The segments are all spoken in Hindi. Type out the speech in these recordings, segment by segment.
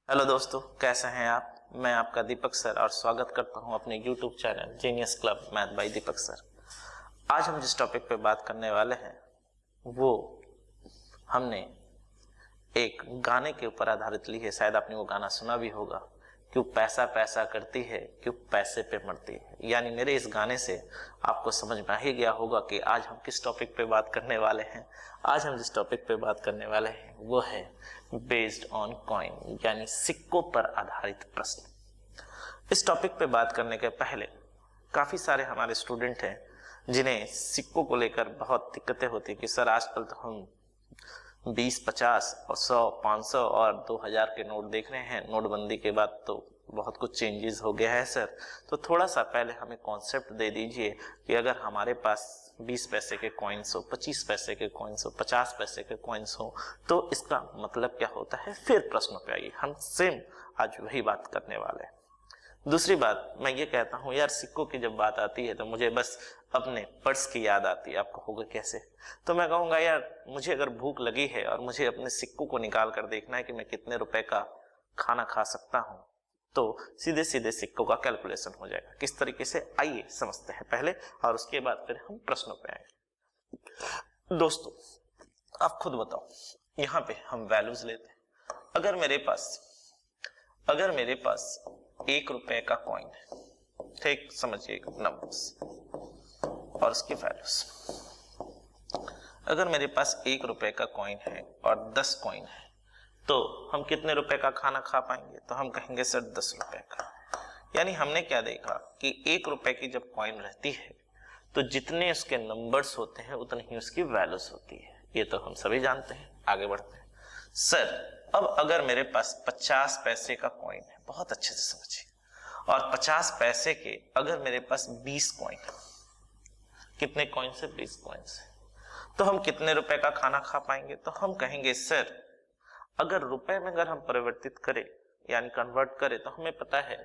हेलो दोस्तों, कैसे हैं आप। मैं आपका दीपक सर और स्वागत करता हूं अपने YouTube channel genius club math bye दीपक सर। आज हम जिस टॉपिक पे बात करने वाले हैं वो हमने एक गाने के ऊपर आधारित ली है। शायद आपने वो गाना सुना भी होगा, क्यों पैसा पैसा करती है, क्यों पैसे पे मरती है। यानी मेरे इस गाने से आपको समझ में आ ही गया होगा कि आज हम किस टॉपिक पे बात करने वाले हैं। आज हम जिस टॉपिक पे बात करने वाले हैं वो है बेस्ड ऑन कॉइन, यानी सिक्कों पर आधारित प्रश्न। इस टॉपिक पे बात करने के पहले काफ़ी सारे हमारे स्टूडेंट हैं जिन्हें सिक्कों को लेकर बहुत दिक्कतें होती है कि सर आजकल तो हम 20, 50 और 100, 500 और 2000 के नोट देख रहे हैं। नोटबंदी के बाद तो बहुत कुछ चेंजेस हो गया है सर। तो थोड़ा सा पहले हमें कॉन्सेप्ट दे दीजिए कि अगर हमारे पास 20 पैसे के कॉइन्स हो, 25 पैसे के कॉइन्स हो, 50 पैसे के कॉइन्स हो तो इसका मतलब क्या होता है। फिर प्रश्नों पे आइए, हम सेम आज वही बात करने वाले हैं। दूसरी बात मैं ये कहता हूँ यार, सिक्कों की जब बात आती है तो मुझे बस अपने पर्स की याद आती है। आप कहोगे कैसे? तो मैं कहूँगा यार, मुझे अगर भूख लगी है और मुझे अपने सिक्कों को निकाल कर देखना है कि मैं कितने रुपए का खाना खा सकता हूँ, तो सीधे सीधे सिक्कों का कैलकुलेशन हो जाएगा। किस तरीके से, आइए समझते हैं पहले और उसके बाद फिर हम प्रश्नों पे आएंगे। दोस्तों आप खुद बताओ, यहाँ पे हम वैल्यूज लेते हैं। अगर मेरे पास 1 रुपए का कॉइन है, ठीक, समझिए नंबर्स और उसकी वैल्यूज। अगर मेरे पास 1 रुपए का कॉइन है और 10 कॉइन है तो हम कितने रुपए का खाना खा पाएंगे? तो हम कहेंगे सर 10 रुपए का। यानी हमने क्या देखा कि 1 रुपए की जब कॉइन रहती है तो जितने उसके नंबर्स होते हैं उतनी ही उसकी वैल्यूज होती है। ये तो हम सभी जानते हैं। आगे बढ़ते हैं। सर अब अगर मेरे पास 50 पैसे का कॉइन है, बहुत अच्छे से समझिए, और 50 पैसे के अगर मेरे पास 20 कॉइन है, कितने कॉइन से? 20 कॉइन से, तो हम कितने रुपए का खाना खा पाएंगे? तो हम कहेंगे सर अगर रुपए में अगर हम परिवर्तित करें यानी कन्वर्ट करें तो हमें पता है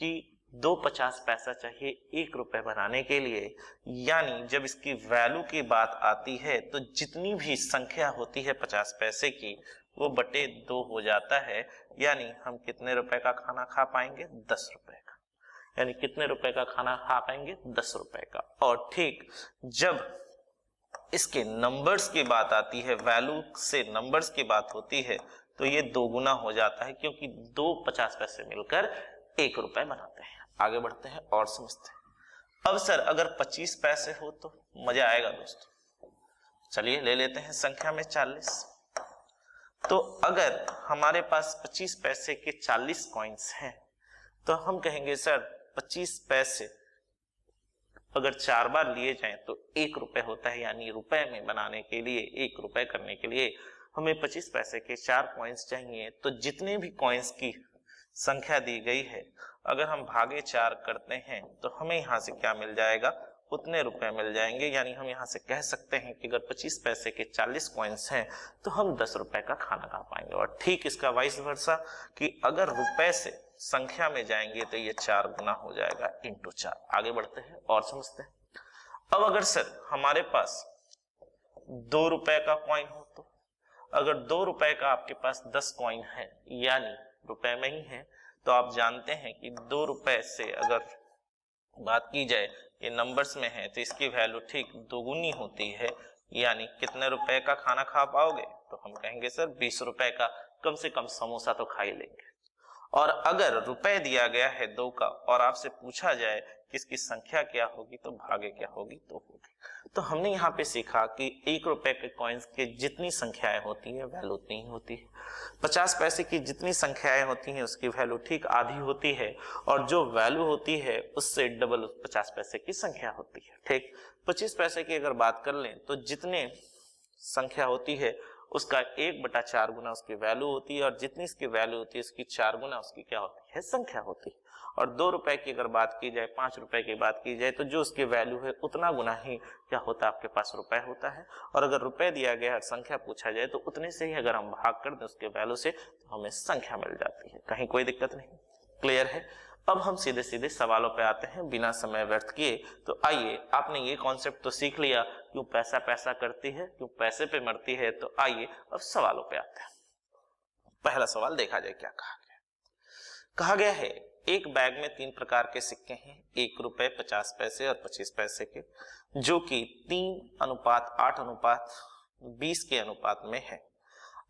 कि 2.50 पैसा चाहिए 1 रुपए बनाने के लिए। यानी जब इसकी वैल्यू की बात आती है तो जितनी भी संख्या होती है 50 पैसे की वो बटे 2 हो जाता है। यानी हम कितने रुपए का खाना खा पाएंगे? 10 रुपए का। यानी कितने रुपए का खाना खा पाएंगे? 10 रुपए का। और ठीक जब इसके नंबर्स की बात आती है, वैल्यू से नंबर्स की बात होती है, तो ये 2 गुना हो जाता है, क्योंकि 2 50 पैसे मिलकर 1 रुपए बनाते हैं। आगे बढ़ते हैं और समझते हैं। अब सर अगर 25 पैसे हो तो मजा आएगा दोस्तों। चलिए ले लेते हैं संख्या में 40। तो अगर हमारे पास 25 पैसे के 40 कॉइन्स हैं तो हम कहेंगे सर 25 पैसे अगर 4 बार लिए जाएं तो 1 रुपए होता है। यानी रुपए में बनाने के लिए, 1 रुपए करने के लिए हमें 25 पैसे के 4 कॉइन्स चाहिए। तो जितने भी कॉइन्स की संख्या दी गई है अगर हम भागे 4 करते हैं तो हमें यहाँ से क्या मिल जाएगा? उतने रुपए मिल जाएंगे। यानी हम यहाँ से कह सकते हैं कि अगर 25 पैसे के 40 कॉइन्स हैं तो हम 10 रुपए का खाना खा पाएंगे। और ठीक इसका वाइस वर्सा कि अगर रुपए से संख्या में जाएंगे तो ये 4 गुना हो जाएगा, इंटू 4। आगे बढ़ते हैं और समझते हैं। अब अगर सर हमारे पास 2 रुपए का कॉइन हो तो अगर 2 रुपए का आपके पास 10 कॉइन है यानी रुपए में ही है, तो आप जानते हैं कि 2 रुपए से अगर बात की जाए, ये नंबर्स में है, तो इसकी वैल्यू ठीक 2 गुनी होती है। यानी कितने रुपए का खाना खा पाओगे? तो हम कहेंगे सर 20 रुपए का। कम से कम समोसा तो खा ही लेंगे। और अगर रुपए दिया गया है 2 का और आपसे पूछा जाए कि इसकी संख्या क्या होगी तो भागे क्या होगी? तो होगी। तो हमने यहाँ पे सीखा कि 1 रुपए के कॉइन्स के जितनी संख्याएं होती है वैल्यू उतनी ही होती है। 50 पैसे की जितनी संख्याएं होती हैं उसकी वैल्यू ठीक आधी होती है, और जो वैल्यू होती है उससे डबल 50 पैसे की संख्या होती है। ठीक 25 पैसे की अगर बात कर लें तो जितने संख्या होती है उसका 1/4 गुना उसकी वैल्यू होती है, और जितनी इसकी वैल्यू होती है उसकी 4 गुना उसकी क्या होती है? संख्या होती है। और 2 रुपए की अगर बात की जाए, 5 रुपए की बात की जाए, तो जो उसकी वैल्यू है उतना गुना ही क्या होता है? आपके पास रुपए होता है। और अगर रुपए दिया गया है, संख्या पूछा जाए, तो उतने से ही अगर हम भाग कर दें उसके वैल्यू से तो हमें संख्या मिल जाती है। कहीं कोई दिक्कत नहीं? क्लियर है? अब हम सीधे सीधे सवालों पे आते हैं बिना समय व्यर्थ किए। तो आइए, आपने ये कॉन्सेप्ट तो सीख लिया, क्यों पैसा पैसा करती है, क्यों पैसे पे मरती है। तो आइए अब सवालों पे आते हैं। पहला सवाल देखा जाए क्या कहा गया। कहा गया है एक बैग में 3 प्रकार के सिक्के हैं, 1 रुपए, 50 पैसे और 25 पैसे के, जो कि 3:8:20 के अनुपात में है।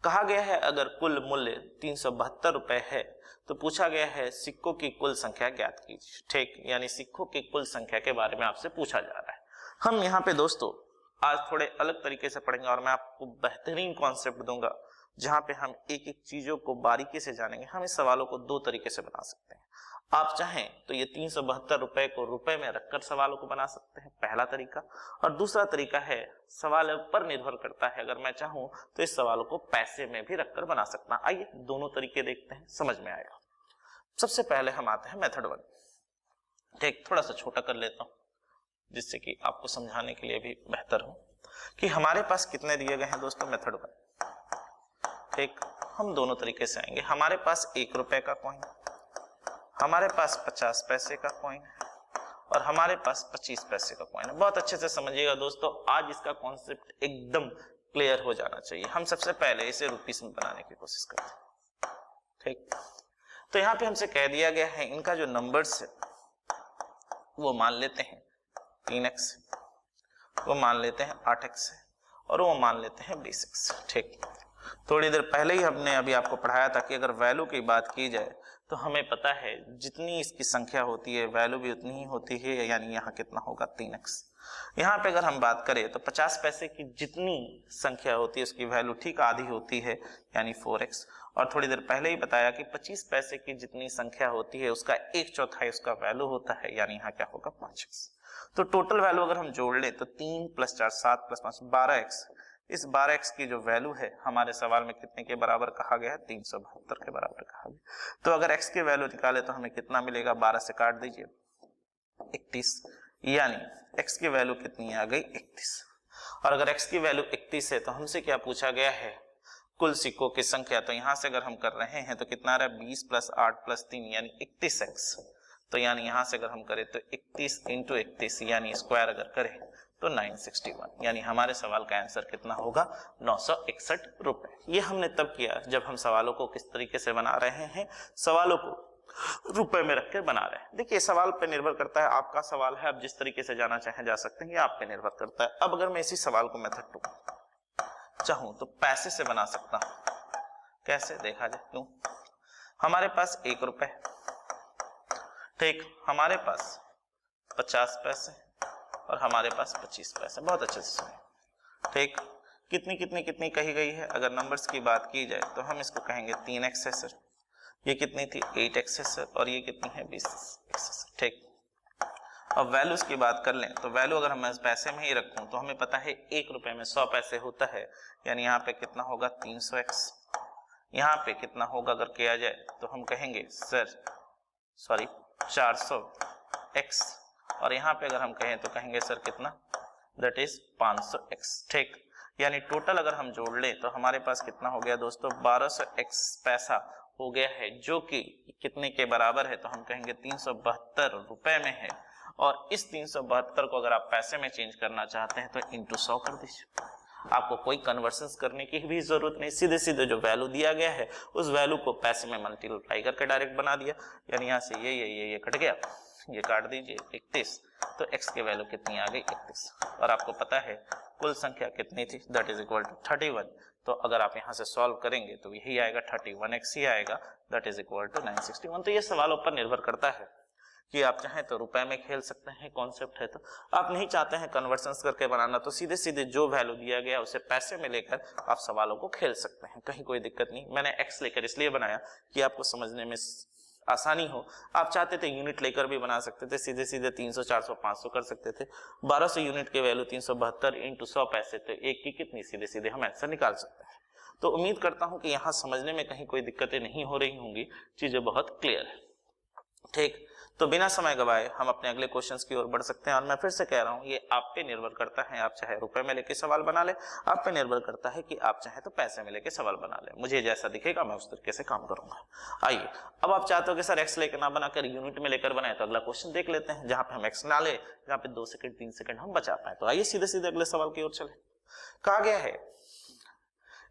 कहा गया है अगर कुल मूल्य 372 रुपए है तो पूछा गया है सिक्कों की कुल संख्या ज्ञात कीजिए। ठीक, यानी सिक्कों की कुल संख्या के बारे में आपसे पूछा जा रहा है। हम यहाँ पे दोस्तों आज थोड़े अलग तरीके से पढ़ेंगे और मैं आपको बेहतरीन कॉन्सेप्ट दूंगा जहां पे हम एक एक चीजों को बारीकी से जानेंगे। हम इस सवालों को 2 तरीके से बना सकते हैं। आप चाहें तो ये 372 रुपए को रुपए में रखकर सवालों को बना सकते हैं, पहला तरीका। और दूसरा तरीका है, सवाल पर निर्भर करता है, अगर मैं चाहूं तो इस सवालों को पैसे में भी रखकर बना सकता हूं। आइए दोनों तरीके देखते हैं, समझ में आएगा। सबसे पहले हम आते हैं मेथड 1। ठीक, थोड़ा सा छोटा कर लेता हूं जिससे कि आपको समझाने के लिए भी बेहतर हो कि हमारे पास कितने दिए गए हैं दोस्तों मेथड 1। ठीक, हम दोनों तरीके से आएंगे। हमारे पास 1 रुपए का कॉइन, हमारे पास 50 पैसे का कॉइन और हमारे पास 25 पैसे का कॉइन है। बहुत अच्छे से समझिएगा दोस्तों, आज इसका कॉन्सेप्ट एकदम क्लियर हो जाना चाहिए। हम सबसे पहले इसे रुपीस में बनाने की कोशिश करते हैं। ठीक, तो यहाँ पे हमसे कह दिया गया है इनका जो नंबर्स है वो मान लेते हैं 3x, वो मान लेते हैं 8x और वो मान लेते हैं 20x। ठीक, थोड़ी देर पहले ही हमने अभी आपको पढ़ाया था कि अगर वैल्यू की बात की जाए तो हमें पता है जितनी इसकी संख्या होती है वैल्यू भी उतनी ही होती है, यानी यहाँ कितना होगा 3x। यहाँ पे अगर हम बात करें तो 50 पैसे की जितनी संख्या होती है उसकी वैल्यू ठीक आधी होती है, यानी 4x। और थोड़ी देर पहले ही बताया कि 25 पैसे की जितनी संख्या होती है उसका 1/4 उसका वैल्यू होता है, यानी यहाँ क्या होगा 5x। तो टोटल वैल्यू अगर हम जोड़ ले तो 3 + 4 7 + 5 12x। इस 12x की जो वैल्यू है हमारे सवाल में कितने के बराबर कहा गया है, 372 के बराबर कहा गया। तो अगर x की वैल्यू निकाले तो हमें कितना मिलेगा, 12 से काट दीजिए 31, यानी x की वैल्यू कितनी आ गई 31। और अगर x की वैल्यू 31 है तो हमसे क्या पूछा गया है, कुल सिक्कों की संख्या। तो यहां से अगर हम कर रहे हैं तो कितना आ रहा है, 20 + 8 + 3 यानी 31x। तो यानी यहां से अगर हम करें तो 31 × 31 यानी स्क्वायर अगर करें तो 961, यानी हमारे सवाल का आंसर कितना होगा 961 रुपए। ये हमने तब किया जब हम सवालों को किस तरीके से बना रहे हैं, सवालों को रुपए में रख के बना रहे हैं। देखिए सवाल पे निर्भर करता है, आपका सवाल है, आप जिस तरीके से जाना चाहें जा सकते हैं, ये आप पे निर्भर करता है। अब अगर मैं इसी सवाल को मेथड 2 चाहूं तो पैसे से बना सकता हूं। कैसे देखा जाए, क्यों, हमारे पास 1 रुपए, ठीक, हमारे पास 50 पैसे और हमारे पास 25 पैसे। बहुत अच्छे से सुनिए। ठीक, कितनी कितनी कितनी कही गई है, अगर नंबर्स की बात की जाए तो हम इसको कहेंगे 3x है सर, ये कितनी थी 8x है सर, और ये कितनी है 20x है सर। ठीक, अब वैल्यूज की बात कर लें तो वैल्यू अगर हम पैसे में ही रखूं तो हमें पता है 1 रुपए में 100 पैसे होता है, यानी यहाँ पे कितना होगा 300x। यहाँ पे कितना होगा अगर किया जाए तो हम कहेंगे सर 400x, और यहाँ पे अगर हम कहें तो कहेंगे सर कितना, दैट इज 500x। ठीक, यानी टोटल अगर हम जोड़ लें तो हमारे पास कितना हो गया दोस्तों 1200x पैसा हो गया है, जो कि कितने के बराबर है, तो हम कहेंगे 372 रुपए में है। और इस 372 को अगर आप पैसे में चेंज करना चाहते हैं तो इंटू 100 कर दीजिए। आपको कोई कन्वर्शंस करने की भी जरूरत नहीं, सीधे सीधे जो वैल्यू दिया गया है उस वैल्यू को पैसे में मल्टीप्लाई करके डायरेक्ट बना दिया, यानी यहाँ से ये कट गया, ये काट दीजिए 31, तो x की वैल्यू कितनी आ गई 31। और आपको पता है कुल संख्या कितनी थी, दैट इज इक्वल टू 31। तो अगर आप यहाँ से सॉल्व करेंगे तो यही आएगा 31x ही आएगा, दैट इज इक्वल टू 961। तो ये सवालों पर निर्भर करता है कि आप चाहें तो रुपए में खेल सकते हैं, कॉन्सेप्ट है तो। आप नहीं चाहते हैं कन्वर्शंस करके बनाना तो सीधे सीधे जो वैल्यू दिया गया उसे पैसे में लेकर आप सवालों को खेल सकते हैं, कहीं कोई दिक्कत नहीं। मैंने x लेकर इसलिए बनाया कि आपको समझने में आसानी हो। आप चाहते थे यूनिट लेकर भी बना सकते थे, सीधे सीधे 300 400 500 कर सकते थे। 1200 यूनिट की वैल्यू 372 इंटू 100 पैसे, तो एक की कितनी, सीधे सीधे हम आंसर निकाल सकते हैं। तो उम्मीद करता हूं कि यहाँ समझने में कहीं कोई दिक्कतें नहीं हो रही होंगी, चीजें बहुत क्लियर है। ठीक, तो बिना समय गवाए हम अपने अगले क्वेश्चंस की ओर बढ़ सकते हैं। और मैं फिर से कह रहा हूं, ये आप पे निर्भर करता है, आप चाहे रुपए में लेके सवाल बना ले, आप पे निर्भर करता है कि आप चाहे तो पैसे में लेके सवाल बना ले। मुझे जैसा दिखेगा मैं उस तरीके से काम करूंगा। आइए, अब आप चाहते हो कि सर एक्स लेकर ना बनाकर यूनिट में लेकर बनाए, तो अगला क्वेश्चन देख लेते हैं जहां पे हम एक्स ना ले, जहां पे 2 सेकंड 3 सेकंड हम बचा पाए। तो आइए सीधे सीधे अगले सवाल की ओर चले। कहा गया है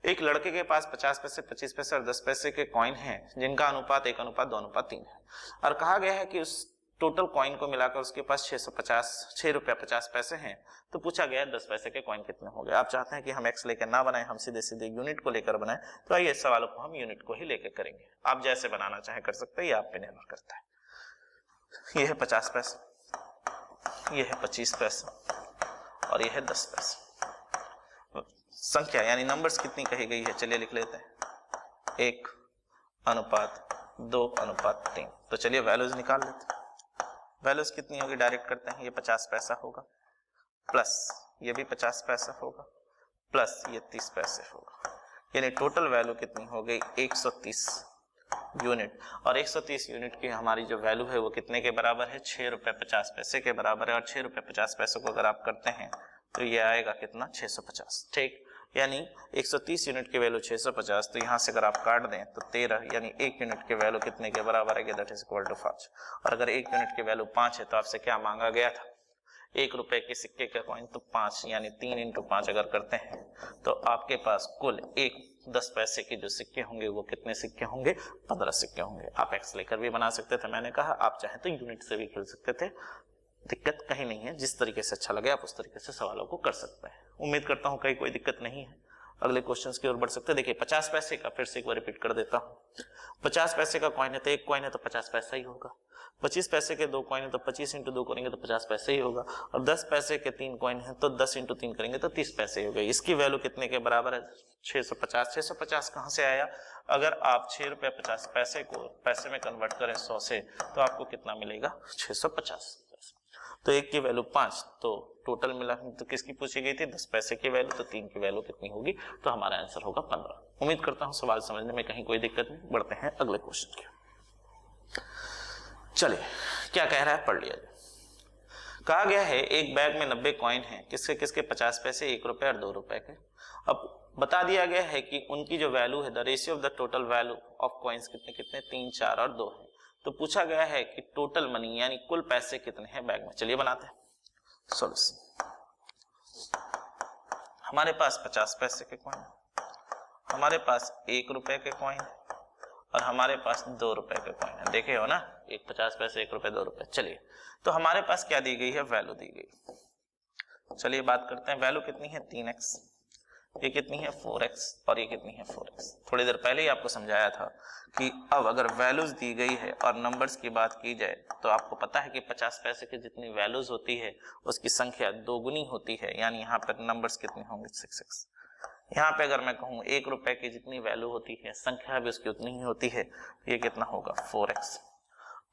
एक लड़के के पास 50 पैसे, 25 पैसे और 10 पैसे के कॉइन हैं जिनका अनुपात 1:2:3 है, और कहा गया है कि उस टोटल कॉइन को मिलाकर उसके पास 6 रुपया 50 पैसे हैं। तो पूछा गया 10 पैसे के कॉइन कितने हो गए। आप चाहते हैं कि हम एक्स लेकर ना बनाएं, हम सीधे सीधे यूनिट को लेकर बनाएं, तो आइए इस सवालों को हम यूनिट को ही लेकर करेंगे। आप जैसे बनाना चाहें कर सकते हैं, ये आप पे निर्भर करता है। ये है 50 पैसे, ये है 25 पैसे और ये है 10 पैसे। संख्या यानी नंबर्स कितनी कही गई है, चलिए लिख लेते हैं 1:2:3। तो चलिए वैल्यूज निकाल लेते हैं। वैल्यूज कितनी होगी डायरेक्ट करते हैं। ये 50 पैसा होगा, प्लस ये भी 50 पैसा होगा, प्लस ये 30 पैसे होगा, यानी टोटल वैल्यू कितनी हो गई 130 यूनिट। और 130 यूनिट की हमारी जो वैल्यू है वो कितने के बराबर है, 6.50 पैसे के बराबर है। और 6.50 पैसे को अगर आप करते हैं तो ये आएगा कितना 650। ठीक, यानी 130 यूनिट की वैल्यू 650, तो यहाँ से अगर आप काट दें तो 13, यानी 1 यूनिट की वैल्यू कितने के बराबर है, दैट इज इक्वल टू 5। और अगर 1 यूनिट की वैल्यू 5 है तो आपसे क्या मांगा गया था, 1 रुपए के सिक्के का कॉइन, तो 5 यानी 3 × 5 अगर करते हैं तो आपके पास कुल 10 पैसे के जो सिक्के होंगे वो कितने सिक्के होंगे, 15 सिक्के होंगे। आप एक्स लेकर भी बना सकते थे, मैंने कहा आप चाहे तो यूनिट से भी खेल सकते थे, दिक्कत कहीं नहीं है। जिस तरीके से अच्छा लगे आप उस तरीके से सवालों को कर सकते हैं। उम्मीद करता हूं कहीं कोई दिक्कत नहीं है। अगले क्वेश्चंस की ओर बढ़ सकते हैं। देखिए 50 पैसे का फिर से एक बार रिपीट कर देता हूं। 50 पैसे का कॉइन है तो 1 कॉइन है तो 50 पैसा ही होगा। 25 पैसे के 2 कॉइन है तो 25 × 2 करेंगे तो 50 पैसे ही होगा। और 10 पैसे के 3 कॉइन है तो 10 × 3 करेंगे तो 30 पैसे ही हो गए। इसकी वैल्यू कितने के बराबर है, 650। 650 कहां से आया, अगर आप 6 रुपया 50 पैसे को पैसे में कन्वर्ट करें 100 से तो आपको कितना मिलेगा 650। तो 1 की वैल्यू 5, तो टोटल मिला तो किसकी पूछी गई थी, 10 पैसे की वैल्यू, तो 3 की वैल्यू कितनी होगी, तो हमारा आंसर होगा 15। उम्मीद करता हूं सवाल समझने में कहीं कोई दिक्कत नहीं। बढ़ते हैं अगले क्वेश्चन की। चलिए क्या कह रहा है पढ़ लिया जाए। कहा गया है एक बैग में 90 कॉइन है, किसके किसके 50 पैसे, 1 रुपए और 2 रुपए के। अब बता दिया गया है कि उनकी जो वैल्यू है, the ratio of the total value of coins कितने कितने, 3, 4 और 2 है। तो पूछा गया है कि टोटल मनी यानी कुल पैसे कितने हैं बैग में। चलिए बनाते हैं सॉल्यूशन। हमारे पास 50 पैसे के कॉइन, हमारे पास 1 रुपए के कॉइन और हमारे पास 2 रुपए के कॉइन है। देखे हो ना, 50 पैसे, 1 रुपए, 2 रुपए। चलिए तो हमारे पास क्या दी गई है, वैल्यू दी गई। चलिए बात करते हैं, वैल्यू कितनी है 3x, ये कितनी है 4x और ये कितनी है 4x। थोड़ी देर पहले ही आपको समझाया था कि अब अगर वैल्यूज दी गई है और नंबर्स की बात की जाए तो आपको पता है कि 50 पैसे की जितनी वैल्यूज होती है उसकी संख्या 2 गुनी होती है, यानी यहाँ पर नंबर्स कितने होंगे 6x। यहाँ पे अगर मैं कहूँ 1 रुपए की जितनी वैल्यू होती है संख्या भी उसकी उतनी ही होती है, ये कितना होगा 4x।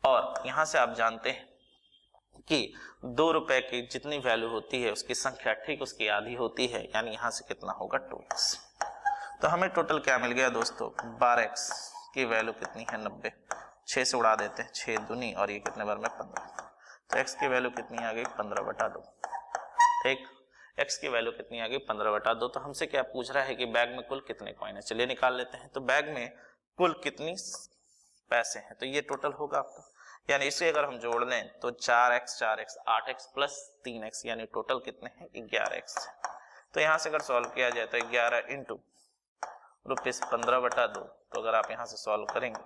और यहाँ से आप जानते हैं कि 2 रुपए की जितनी वैल्यू होती है उसकी संख्या ठीक उसकी आधी होती है, यानी यहां से कितना होगा 2x। तो हमें टोटल क्या मिल गया दोस्तों, 12x की वैल्यू कितनी है 90, 6 से उड़ा देते हैं, 6 दूनी और ये कितने बार में 15। तो x की वैल्यू कितनी आ गई 15/2। ठीक, x की वैल्यू कितनी आ गई 15/2। तो हमसे क्या पूछ रहा है कि बैग में कुल कितने कॉइन है, चलिए निकाल लेते हैं। तो बैग में कुल कितनी पैसे हैं, तो ये टोटल होगा आपका, यानी इसे अगर हम जोड़ लें तो 4x 4x 8x plus 3x, यानी टोटल कितने हैं 11x। तो यहां से अगर सॉल्व किया जाए तो 11 इंटू रुपीज 15/2, तो अगर आप यहां से सॉल्व करेंगे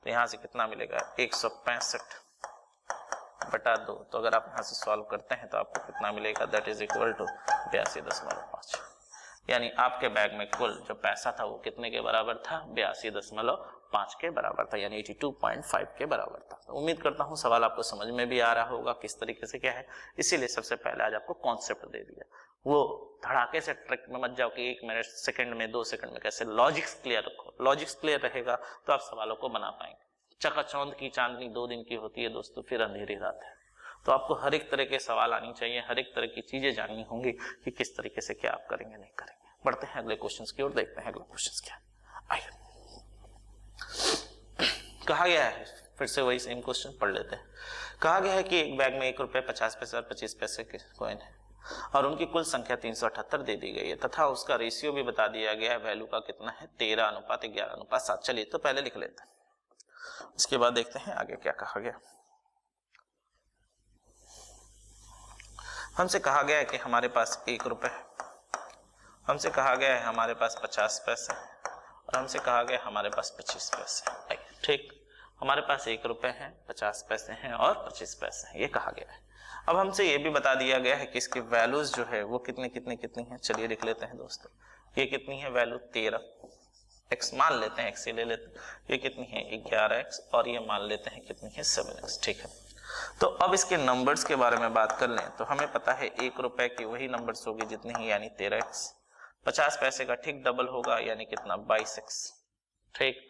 तो यहां से कितना मिलेगा 165/2। तो अगर आप यहां से सॉल्व करते हैं तो आपको कितना मिलेगा, दैट इज इक्वल टू 82.5। यानी आपके बैग में कुल जो पैसा था वो कितने के बराबर था, 82.5 के बराबर था, यानी 82.5 के बराबर था। तो उम्मीद करता हूं सवाल आपको समझ में भी आ रहा होगा किस तरीके से क्या है। इसीलिए सबसे पहले आज आपको कॉन्सेप्ट दे दिया, वो धड़ाके से ट्रिक में मत जाओ कि 1 मिनट सेकंड में 2 सेकंड में कैसे। लॉजिक्स क्लियर रखो, लॉजिक्स क्लियर रहेगा तो आप सवालों को बना पाएंगे। चकाचौंध की चांदनी 2 दिन की होती है दोस्तों, फिर अंधेरी रात है। तो आपको हर एक तरह के सवाल आनी चाहिए, हर एक तरह की चीजें जाननी होंगी कि किस तरीके से क्या आप करेंगे नहीं करेंगे। बढ़ते हैं अगले क्वेश्चंस की ओर, देखते हैं अगला क्वेश्चंस क्या आइए। कहा गया है, फिर से वही सेम क्वेश्चन पढ़ लेते हैं। कहा गया है कि एक बैग में 1 रुपए 50 पैसे और 25 पैसे के कॉइन है और उनकी कुल संख्या 378 दे दी गई है तथा उसका रेशियो भी बता दिया गया है, वैल्यू का कितना है 13:11:7। चलिए तो पहले लिख लेते हैं, उसके बाद देखते हैं आगे क्या कहा गया। हमसे कहा गया है कि हमारे पास 1 रुपए है हमसे कहा गया है हमारे पास 50 पैसे और हमसे कहा गया हमारे पास 25 पैसे। ठीक, हमारे पास 1 रुपए है, 50 पैसे हैं और 25 पैसे हैं, ये कहा गया है। अब हमसे ये भी बता दिया गया है कि इसकी वैल्यूज जो है वो कितनी हैं। चलिए लिख लेते हैं दोस्तों। ये कितनी है वैल्यू 13, x मान लेते हैं, x ही ले लेते हैं। ये कितनी है 11x और ये मान लेते हैं कितनी है 7x। ठीक है, तो अब इसके नंबर्स के बारे में बात कर लें तो हमें पता है 1 रुपए की वही नंबर्स होगी जितनी ही, यानी 13x। 50 पैसे का ठीक डबल होगा, यानी कितना 22x। ठीक,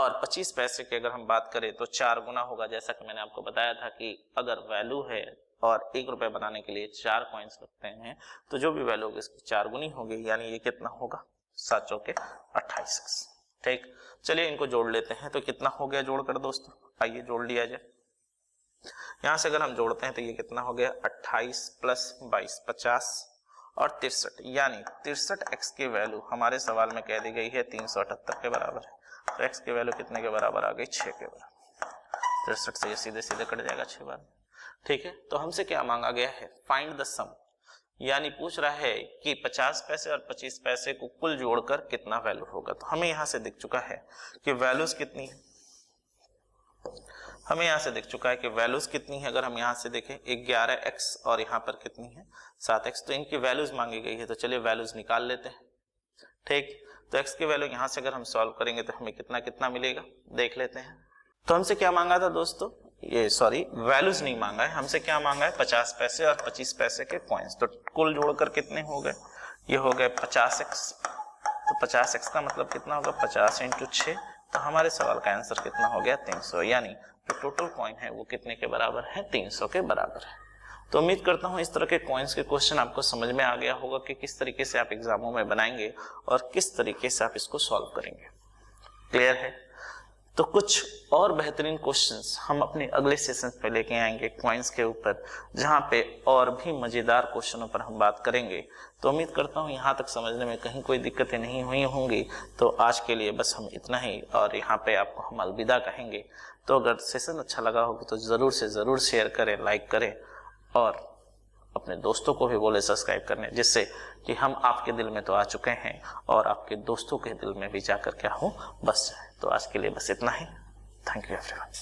और 25 पैसे की अगर हम बात करें तो 4 गुना होगा। जैसा कि मैंने आपको बताया था कि अगर वैल्यू है और 1 रुपए बनाने के लिए 4 कॉइन्स लगते हैं तो जो भी वैल्यू होगी इसकी 4 गुनी होगी, यानी ये कितना होगा 7 चौके 28x। ठीक, चलिए इनको जोड़ लेते हैं। तो कितना हो गया जोड़कर दोस्तों, आइए जोड़ लिया जाए। यहां से अगर हम जोड़ते हैं तो ये कितना हो गया 28 प्लस 22 50 और 63, यानी 63x की वैल्यू हमारे सवाल में कह दी गई है 378 के बराबर है। तो x की वैल्यू कितने के बराबर आ गई 6 के बराबर। 63 से ये सीधे सीधे कट जाएगा 6 बार। ठीक है, तो हमसे क्या मांगा गया है फाइंड द सम, यानी पूछ रहा है कि 50 पैसे और 25 पैसे को कुल जोड़कर कितना वैल्यू होगा। तो हमें यहां से दिख चुका है कि वैल्यूज कितनी है, हमें यहां से दिख चुका है कि वैल्यूज कितनी है। अगर हम यहां से देखें 11x और यहां पर कितनी है 7x, तो इनकी वैल्यूज मांगी गई है। तो चलिए वैल्यूज निकाल लेते हैं। ठीक, तो x की वैल्यू यहां से अगर हम सॉल्व करेंगे तो हमें कितना कितना मिलेगा देख लेते हैं। तो हमसे क्या मांगा था दोस्तों, ये सॉरी वैल्यूज नहीं मांगा है, हमसे क्या मांगा है 50 पैसे और 25 पैसे के कॉइन्स। तो कुल जोड़कर कितने हो गए, ये हो गए 50x। तो 50x का मतलब कितना होगा 50 × 6। तो हमारे सवाल का आंसर कितना हो गया 300, यानी जो टोटल कॉइन है वो कितने के बराबर है 300 के बराबर है। तो उम्मीद करता हूं इस तरह के कॉइन्स के क्वेश्चन आपको समझ में आ गया होगा कि किस तरीके से आप एग्जामों में बनाएंगे और किस तरीके से आप इसको सॉल्व करेंगे। क्लियर है? तो कुछ और बेहतरीन क्वेश्चंस हम अपने अगले सेशन पे लेके आएंगे कॉइन्स के ऊपर, जहां पे और भी मजेदार क्वेश्चनों पर हम बात करेंगे। तो उम्मीद करता हूं यहां तक समझने में कहीं कोई दिक्कतें नहीं हुई होंगी। तो आज के लिए बस हम इतना ही, और यहां पे आपको हम अलविदा कहेंगे। तो अगर सेशन अच्छा लगा हो तो जरूर से जरूर शेयर करें, लाइक करें और अपने दोस्तों को भी बोले सब्सक्राइब करने, जिससे कि हम आपके दिल में तो आ चुके हैं और आपके दोस्तों के दिल में भी जाकर क्या हो बस जाए। तो आज के लिए बस इतना ही। Thank you everyone.